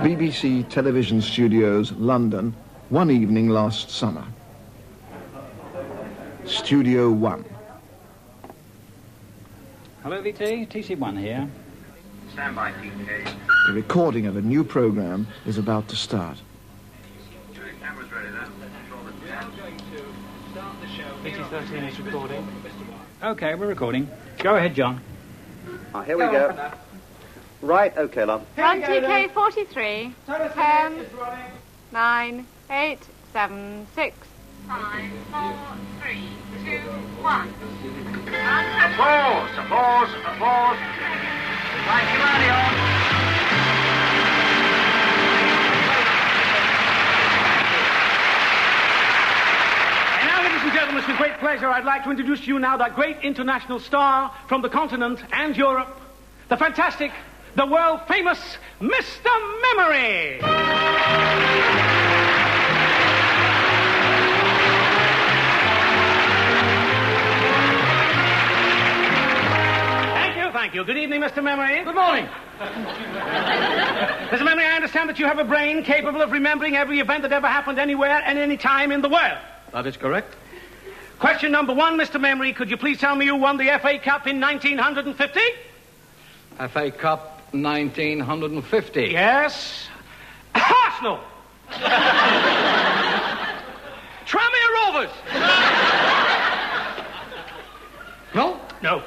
BBC Television Studios, London, one evening last summer. Studio 1. Hello, VT. TC1 here. Stand by, TK. The recording of a new program is about to start. Camera's ready, then. I'm going to start the show. BT13 is recording. Okay, we're recording. Go ahead, John. Here we go. Right, okay, love. Run TK 43. 10, 9, 8, 7, 6. 5, 4, 3, 2, 1. Applause, applause, applause. Right, you early on. And now, ladies and gentlemen, it's with great pleasure I'd like to introduce to you now that great international star from the continent and Europe, the fantastic, the world-famous Mr. Memory. Thank you. Good evening, Mr. Memory. Good morning. Mr. Memory, I understand that you have a brain capable of remembering every event that ever happened anywhere and any time in the world. That is correct. Question number 1, Mr. Memory, could you please tell me who won the FA Cup in 1950? FA Cup 1950. Yes. Arsenal. Tranmere Rovers. No? No.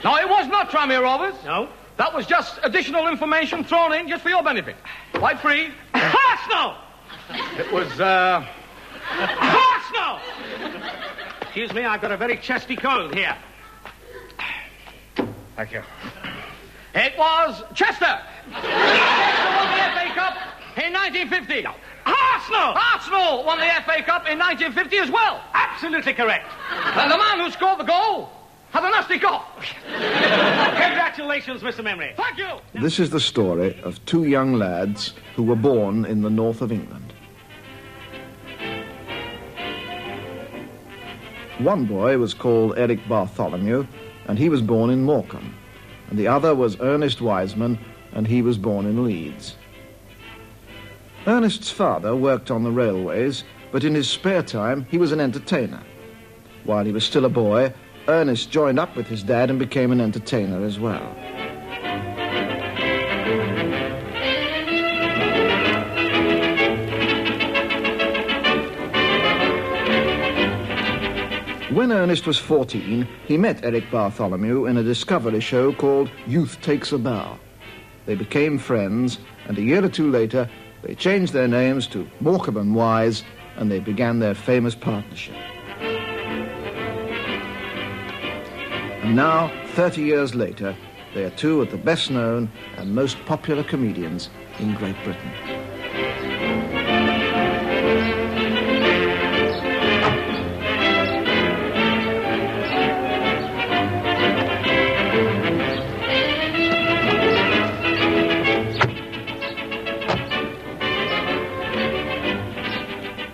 No, it was not Tranmere Rovers. No. That was just additional information thrown in just for your benefit. Quite free. Arsenal. It was, Arsenal. Excuse me, I've got a very chesty cold here. Thank you. It was Chester. Chester won the FA Cup in 1950. Arsenal won the FA Cup in 1950 as well. Absolutely correct. And the man who scored the goal had a nasty cough. Congratulations, Mr. Memory. Thank you. This is the story of two young lads who were born in the north of England. One boy was called Eric Bartholomew, and he was born in Morecambe, and the other was Ernest Wiseman, and he was born in Leeds. Ernest's father worked on the railways, but in his spare time he was an entertainer. While he was still a boy, Ernest joined up with his dad and became an entertainer as well. When Ernest was 14, he met Eric Bartholomew in a Discovery show called Youth Takes a Bow. They became friends, and a year or two later, they changed their names to Morecambe and Wise, and they began their famous partnership. And now, 30 years later, they are two of the best-known and most popular comedians in Great Britain.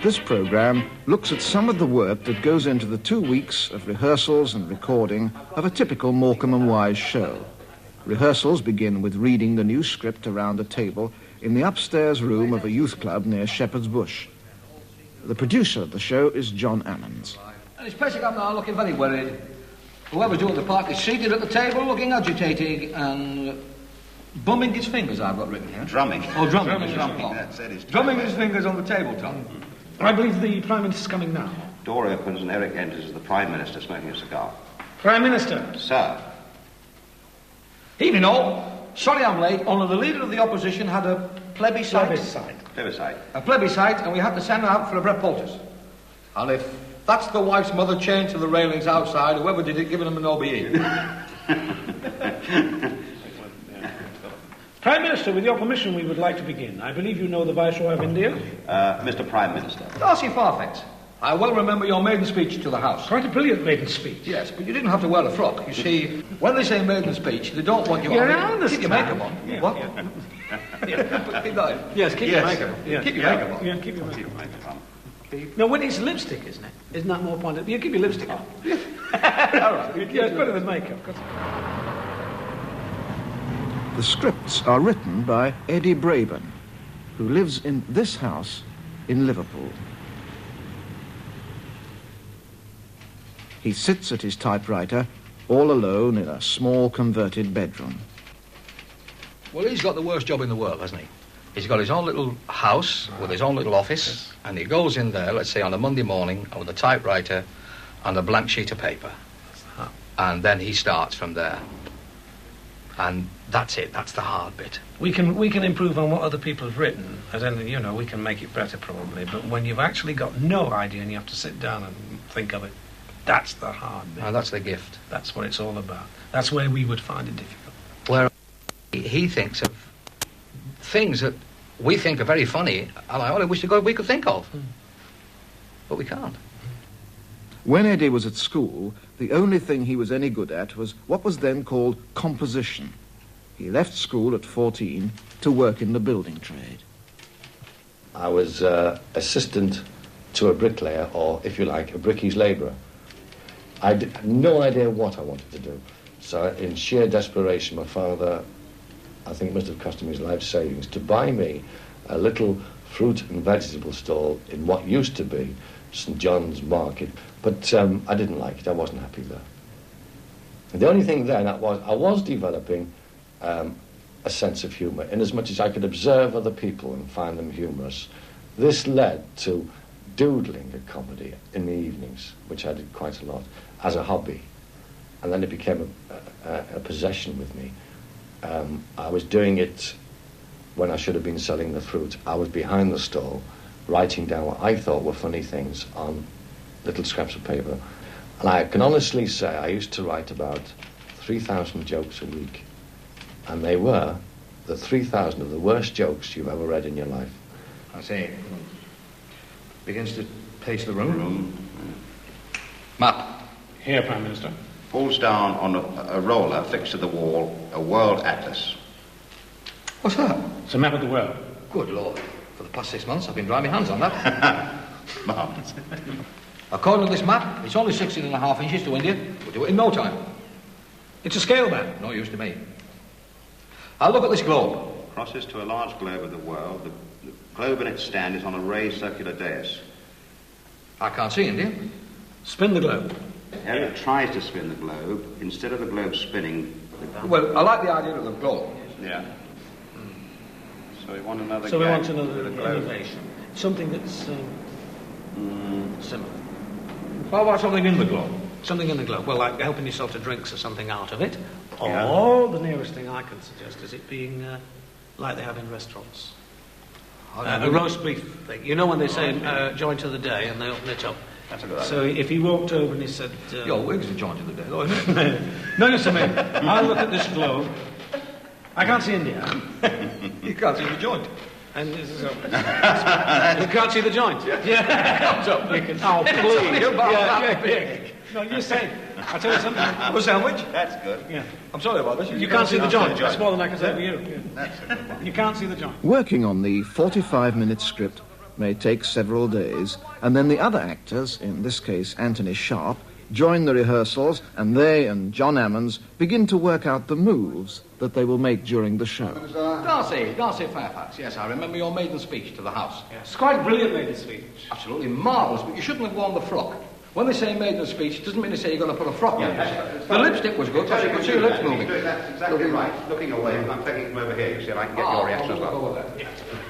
This program looks at some of the work that goes into the 2 weeks of rehearsals and recording of a typical Morecambe and Wise show. Rehearsals begin with reading the new script around a table in the upstairs room of a youth club near Shepherd's Bush. The producer of the show is John Ammons. And his place up now looking very worried. Whoever's doing the part is seated at the table looking agitated and bumming his fingers, I've got written here. Drumming. Oh, drumming. That's it. Drumming his fingers on the tabletop. I believe the Prime Minister's coming now. Door opens and Eric enters as the Prime Minister smoking a cigar. Prime Minister. Sir. Evening all. Sorry I'm late, only the leader of the opposition had a plebiscite. Plebiscite. A plebiscite, and we had to send her out for a bread poultice. And if that's the wife's mother chained to the railings outside, whoever did it, giving them an OBE. Prime Minister, with your permission, we would like to begin. I believe you know the Viceroy of India. Mr. Prime Minister. Darcy Farfetch. I well remember your maiden speech to the House. Quite a brilliant maiden speech. Yes, but you didn't have to wear a frock. You see, when they say maiden speech, they don't want you Yeah, on. I understand. Keep your makeup on. Yeah, What? yeah. But keep going. Yes, keep your makeup on. Keep your makeup on. Yeah, keep your makeup on. No, when it's lipstick, isn't it? Isn't that more pointed? Yeah, keep your lipstick on. All right. Yeah, it's better than makeup. The scripts are written by Eddie Bravin, who lives in this house in Liverpool. He sits at his typewriter, all alone in a small converted bedroom. Well, he's got the worst job in the world, hasn't he? He's got his own little house with his own little office, and he goes in there, let's say, on a Monday morning with a typewriter and a blank sheet of paper. And then he starts from there. And that's it. That's the hard bit. We can improve on what other people have written, and then, you know, we can make it better probably. But when you've actually got no idea and you have to sit down and think of it, that's the hard bit. And that's the gift. That's what it's all about. That's where we would find it difficult. Where he thinks of things that we think are very funny, and I only wish to God we could think of. But we can't. When Eddie was at school, the only thing he was any good at was what was then called composition. He left school at 14 to work in the building trade. I was assistant to a bricklayer, or, if you like, a brickies labourer. I had no idea what I wanted to do. So in sheer desperation, my father, I think, must have cost him his life savings to buy me a little fruit and vegetable stall in what used to be St. John's Market. But I didn't like it. I wasn't happy there. And the only thing then I was developing a sense of humour, in as much as I could observe other people and find them humorous. This led to doodling a comedy in the evenings, which I did quite a lot, as a hobby. And then it became a possession with me. I was doing it when I should have been selling the fruit. I was behind the stall, writing down what I thought were funny things on little scraps of paper. And I can honestly say I used to write about 3,000 jokes a week. And they were the 3,000 of the worst jokes you've ever read in your life. I say, begins to pace the room. Map. Here, Prime Minister. Pulls down on a roller fixed to the wall a world atlas. What's that? It's a map of the world. Good Lord. For the past 6 months, I've been drying my hands on that. Marvellous. According to this map, it's only 16.5 inches to India. We'll do it in no time. It's a scale map. No use to me. I'll look at this globe. Crosses to a large globe of the world. The globe in its stand is on a raised circular dais. I can't see India. Spin the globe. Elliot tries to spin the globe. Instead of the globe spinning... Well, I like the idea of the globe. Yeah. So we want another So we gag want another with a globe. innovation. Something that's similar. How about something in the globe? Something in the globe. Well, like helping yourself to drinks or something out of it. Yeah. Or the nearest thing I can suggest is it being like they have in restaurants. A roast beef thing. You know when they say joint of the day and they open it up. That's a good idea. So if he walked over and he said... Your wig's a joint of the day, though, isn't it? No, listen, mate. I look at this globe. I can't see India. You can't see the joint. And this is you can't see the joint. Yeah. So you can. Oh, please. Yeah, big. No, you're saying. I'll tell you something. A sandwich? That's good. Yeah. I'm sorry about this. You can't see the joint. That's more than I can say for you. Yeah. That's a good one. You can't see the joint. Working on the 45-minute script may take several days, and then the other actors, in this case Anthony Sharp, join the rehearsals, and they and John Ammons begin to work out the moves that they will make during the show. Darcy Fairfax, yes, I remember your maiden speech to the House. It's quite brilliant, maiden speech. Absolutely marvellous, but you shouldn't have worn the frock. When they say maiden speech, it doesn't mean to say you're going to put a frock on. The lipstick was good, because you could see your lips moving. That's exactly right. Looking away, I'm taking it from over here, you see, and I can get your reaction as well.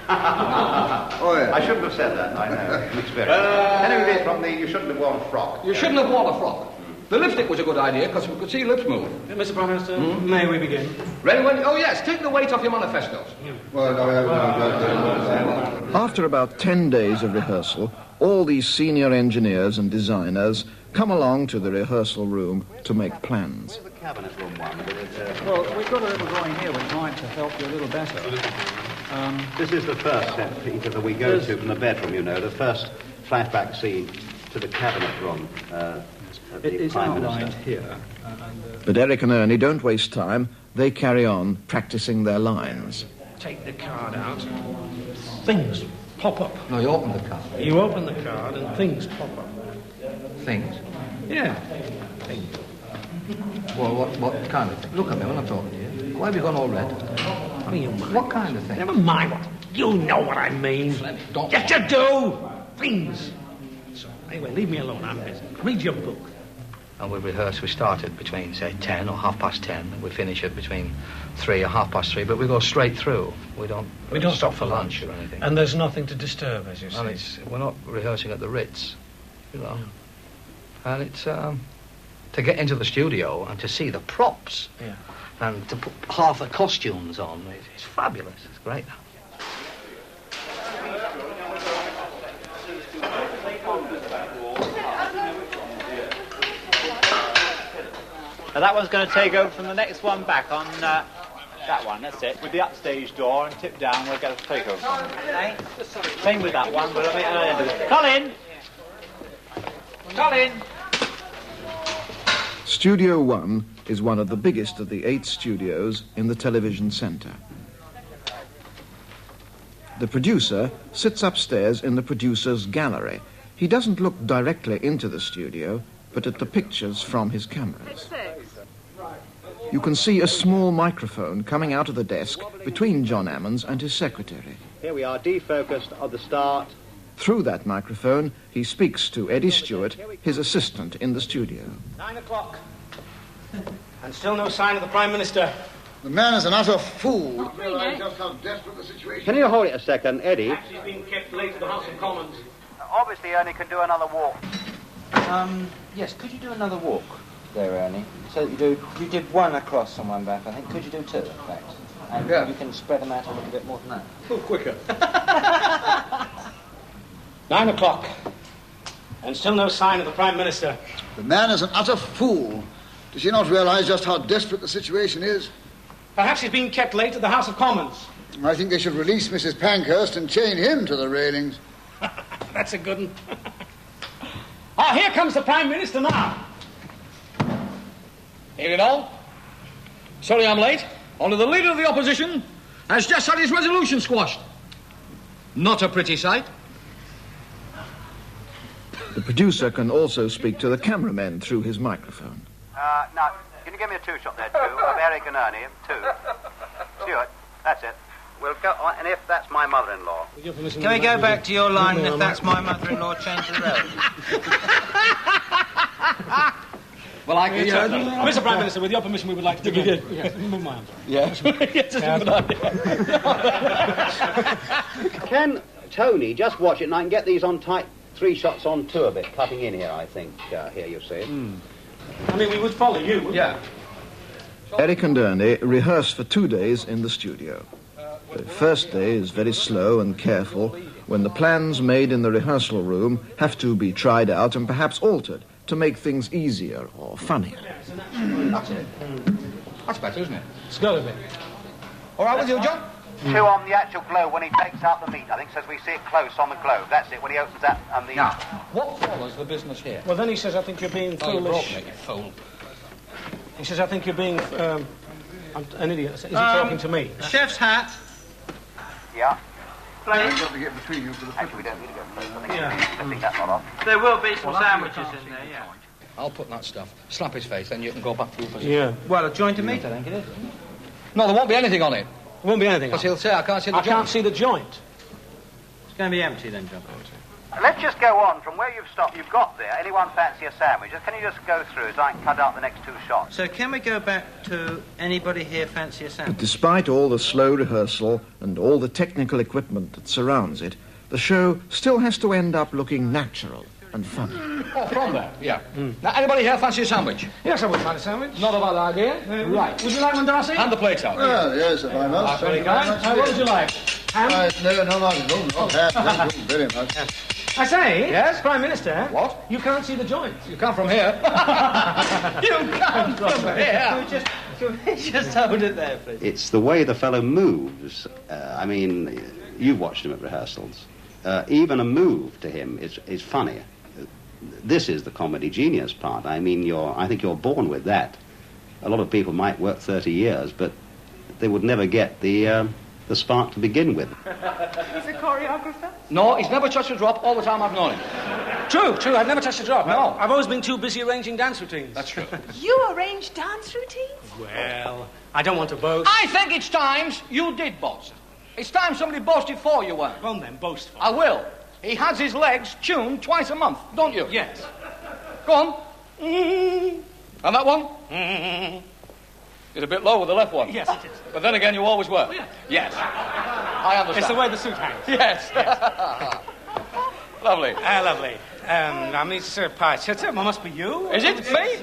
I shouldn't have said that, I know, from experience. Anyway, from the you shouldn't have worn a frock. You shouldn't have worn a frock. The lipstick was a good idea, because we could see your lips move. Mr. Prime Minister, may we begin? Ready when... Oh, yes, take the weight off your manifestos. After about 10 days of rehearsal, all these senior engineers and designers come along to the rehearsal room to make plans. The cabinet room one. Well, we've got a little drawing here which might help you a little better. This is the first set, Peter, that we go to from the bedroom, you know, the first flashback scene. to the cabinet room. It is outlined here. But Eric and Ernie don't waste time. They carry on practicing their lines. Take the card out. Things pop up. No, you open the card. You open the card and things pop up. Things? Yeah. Things. Well, what kind of thing? Look at me when I'm talking to you. Why have you gone all red? What do you mind? What kind of thing? Never mind what. You know what I mean. Don't. Yes, you do. Things. So, anyway, leave me alone. I'm busy. Read your book. And we rehearse. We start at between, say, 10 or 10:30, and we finish at between 3 or 3:30. But we go straight through. We don't stop for lunch or anything. And there's nothing to disturb, as you say. And we're not rehearsing at the Ritz, you know. And it's to get into the studio and to see the props. Yeah. And to put half the costumes on. It's fabulous. It's great. Now that one's going to take over from the next one back on that one, that's it. With the upstage door and tip down, we'll get a takeover from it. Same with that one, but Colin! Colin! Studio 1 is one of the biggest of the 8 studios in the television centre. The producer sits upstairs in the producer's gallery. He doesn't look directly into the studio, but at the pictures from his cameras. You can see a small microphone coming out of the desk between John Ammons and his secretary. Here we are, defocused at the start. Through that microphone, he speaks to Eddie Stewart, his assistant in the studio. 9 o'clock. And still no sign of the Prime Minister. The man is an utter fool. Can you hold it a second, Eddie? He's been kept late at the House of Commons. Obviously, Ernie can do another walk. Yes, could you do another walk there, Ernie? So you did one across and one back, I think. Could you do 2, in fact? And you can spread them out a little bit more than that. Oh, quicker. 9 o'clock. And still no sign of the Prime Minister. The man is an utter fool. Does he not realise just how desperate the situation is? Perhaps he's been kept late at the House of Commons. I think they should release Mrs. Pankhurst and chain him to the railings. That's a good one. Ah, here comes the Prime Minister now. Here it all. Sorry I'm late. Only the Leader of the Opposition has just had his resolution squashed. Not a pretty sight. The producer can also speak to the cameramen through his microphone. Now, can you give me a 2-shot there, 2, of Eric and Ernie, 2. Stuart, that's it. We'll go on, and if that's my mother-in-law... Can we go back to your line, if that's my mother-in-law, change the road? Well, I can... Mr. Prime Minister, with your permission, we would like to begin. Yes, move my arms. Yes. Yes, that's a good idea. Can Tony just watch it and I can get these on tight 3 shots on 2 of it, cutting in here, I think. Here, you see it. I mean, we would follow you, wouldn't we? Eric and Ernie rehearse for 2 days in the studio. The first day is very slow and careful when the plans made in the rehearsal room have to be tried out and perhaps altered to make things easier or funnier. That's it. That's better, isn't it? It's got to be. All right with you, John? 2 on the actual globe when he takes out the meat, I think, so as we see it close on the globe. That's it, when he opens that and the... Now, what follows the business here? Well, then he says, I think you're being Oh, you broke foolish. me, you fool. He says, I think you're being... I'm an idiot. Is he talking to me? Chef's hat. Yeah. I've got to get between you for the Actually, we don't need to go close. I think that's not on. There will be some sandwiches in there, yeah. I'll put that stuff. Slap his face, then you can go back to your position. Yeah. Well, a joint of meat, I think it is. No, there won't be anything on it. There won't be anything. Because he'll say, I can't see the I joint. can't see the joint. It's going to be empty then, John. Let's just go on from where you've stopped. You've got there. Anyone fancy a sandwich? Can you just go through so I can cut out the next 2 shots? So can we go back to anybody here fancy a But sandwich? despite all the slow rehearsal and all the technical equipment that surrounds it, the show still has to end up looking natural and funny. Oh, from there? Yeah. Now, anybody here fancy a sandwich? Yes, I would find a sandwich. Not a bad idea. Right. Would you like one, Darcy? Hand the plates out. Well, yes, if I must. That's very kind. What would you like? Ham? No, not at all. Not half. Very much. I say, Yes? Prime Minister. What? You can't see the joint. You come from here. You come from here. Just hold it there, please. It's the way the fellow moves. I mean, you've watched him at rehearsals. Even a move to him is funny. this is the comedy genius part. I mean, I think you're born with that. A lot of people might work 30 years, but they would never get the spark to begin with. He's a choreographer? No, he's never touched a drop all the time I've known him. True, I've never touched a drop. No. I've always been too busy arranging dance routines. That's true. You arrange dance routines? Well, I don't want to boast. I think it's times you did boast. It's time somebody boasted for you, weren't. Go on then, boast for I will. He has his legs tuned twice a month, don't you? Yes. Go on. And that one? It's a bit low with the left one. Yes, it is. But then again, you always were. Oh, yeah. Yes. I understand. It's the way the suit hangs. Yes. Lovely. Lovely. Miss Pie, it must be you. Is it me?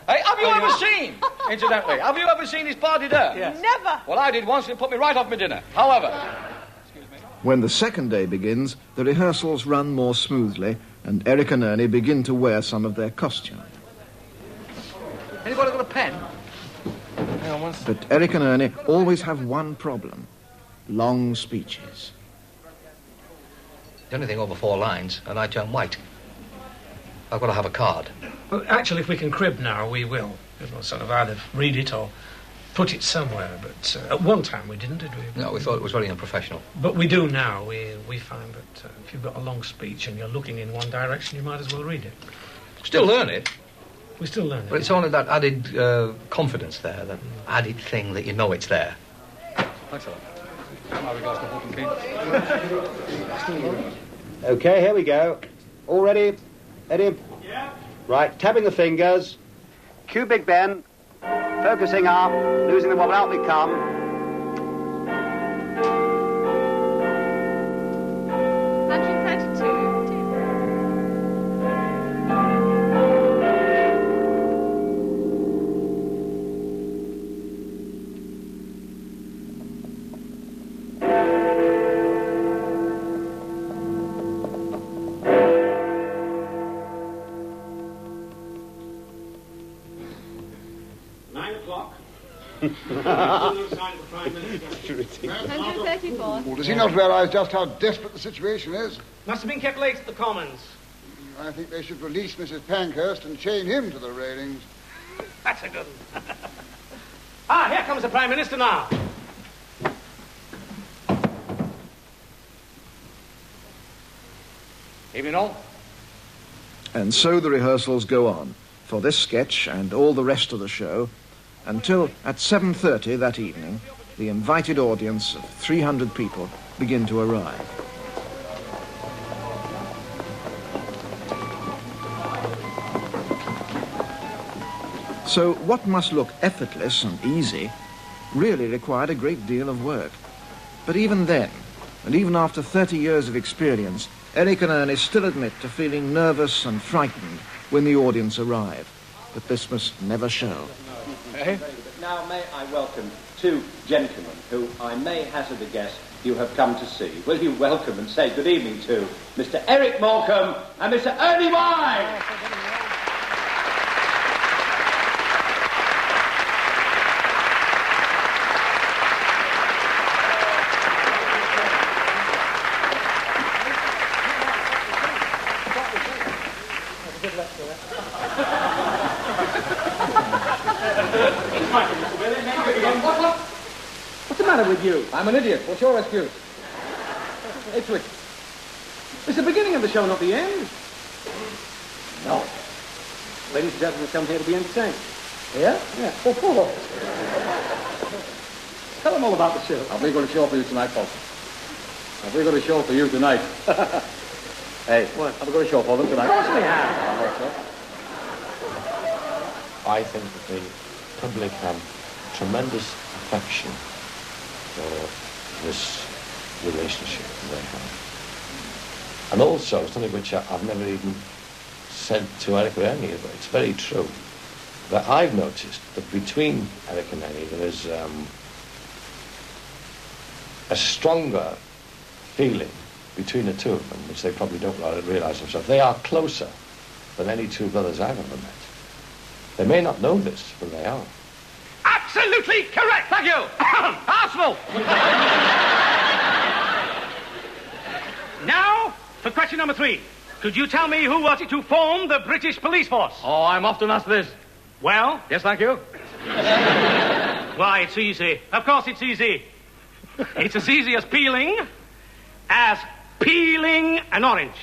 Hey, have you ever seen, incidentally, have you ever seen his pas de deux? Yes. Never. Well, I did once, and it put me right off my dinner. However... When the second day begins, the rehearsals run more smoothly, and Eric and Ernie begin to wear some of their costume. Anybody got a pen? But Eric and Ernie always have one problem: long speeches. Anything over 4 lines, and I turn white. I've got to have a card. Well, actually, if we can crib now, we will. Sort of either read it or put it somewhere. But at one time we didn't, did we? No, we thought it was very unprofessional. But we do now. We find that if you've got a long speech and you're looking in one direction, you might as well read it. Still learn it. We still learn it. But it's only that added confidence there, that added thing that you know it's there. Thanks a lot. My regards to Hawking King. Okay, here we go. All ready? Eddie? Yeah. Right, tapping the fingers. Cue Big Ben. Focusing up. Losing the wobble. Out we come. 132. Well, does he not realise just how desperate the situation is? Must have been kept late at the Commons. I think they should release Mrs. Pankhurst and chain him to the railings. That's a good one. Here comes the Prime Minister now. Evening all. And so the rehearsals go on, for this sketch and all the rest of the show, until at 7:30 that evening, the invited audience of 300 people begin to arrive. So what must look effortless and easy really required a great deal of work. But even then, and even after 30 years of experience, Eric and Ernie still admit to feeling nervous and frightened when the audience arrive. But this must never show. Now may I welcome 2 gentlemen who I may hazard a guess you have come to see. Will you welcome and say good evening to Mr. Eric Morecambe and Mr. Ernie Wise? What's the matter with you? I'm an idiot. What's your excuse? Ipswich. It's the beginning of the show, not the end. No. Ladies and gentlemen, come here to be entertained. Yeah? Yeah. Oh. Tell them all about the show. Have we got a show for you tonight, folks? Have we got a show for you tonight? Hey, What? have we got a show for them tonight? Of course we have. I hope so. I think that the public have tremendous affection for this relationship that they have. And also, something which I've never even said to Eric or Ernie, but it's very true, that I've noticed that between Eric and Ernie there is a stronger feeling between the two of them, which they probably don't realise themselves. They are closer than any 2 brothers I've ever met. They may not know this, but they are. Absolutely correct. Thank you. Arsenal. Now, for question number 3. Could you tell me who was it who formed the British police force? Oh, I'm often asked this. Well? Yes, thank you. Why, it's easy. Of course it's easy. It's as easy as peeling an orange.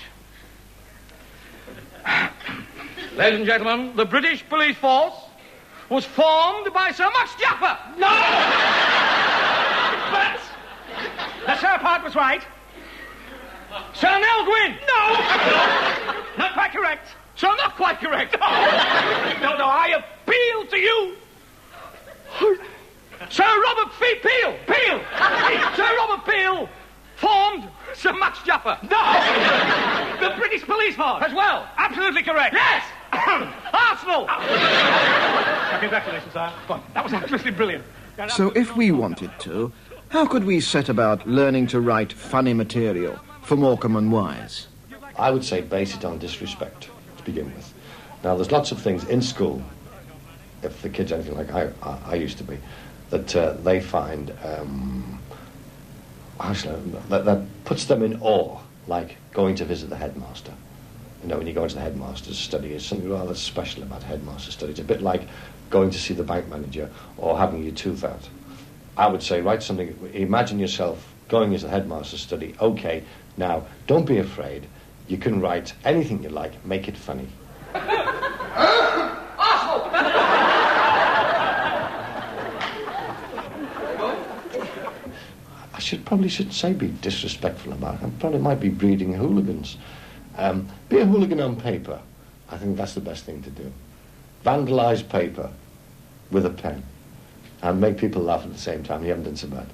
Ladies and gentlemen, the British police force was formed by Sir Max Jaffa. No! But the Sir part was right. Sir Nell Gwyn. No! Not quite correct. Sir, not quite correct. No, I appeal to you. Sir Robert Peel. Sir Robert Peel formed Sir Max Jaffa. No! The British police force. As well. Absolutely correct. Yes! Arsenal! Congratulations, sir. That was absolutely brilliant. So if we wanted to, how could we set about learning to write funny material for Morecambe and Wise? I would say base it on disrespect to begin with. Now, there's lots of things in school, if the kids are anything like I used to be, that they find that puts them in awe, like going to visit the headmaster. You know, when you go into the headmaster's study, there's something rather special about headmaster's study. It's a bit like going to see the bank manager or having your tooth out. I would say write something, imagine yourself going into the headmaster's study. Okay, now, don't be afraid. You can write anything you like, make it funny. I probably should say be disrespectful about it. I probably might be breeding hooligans. Be a hooligan on paper. I think that's the best thing to do. Vandalise paper with a pen and make people laugh at the same time. You haven't done so bad.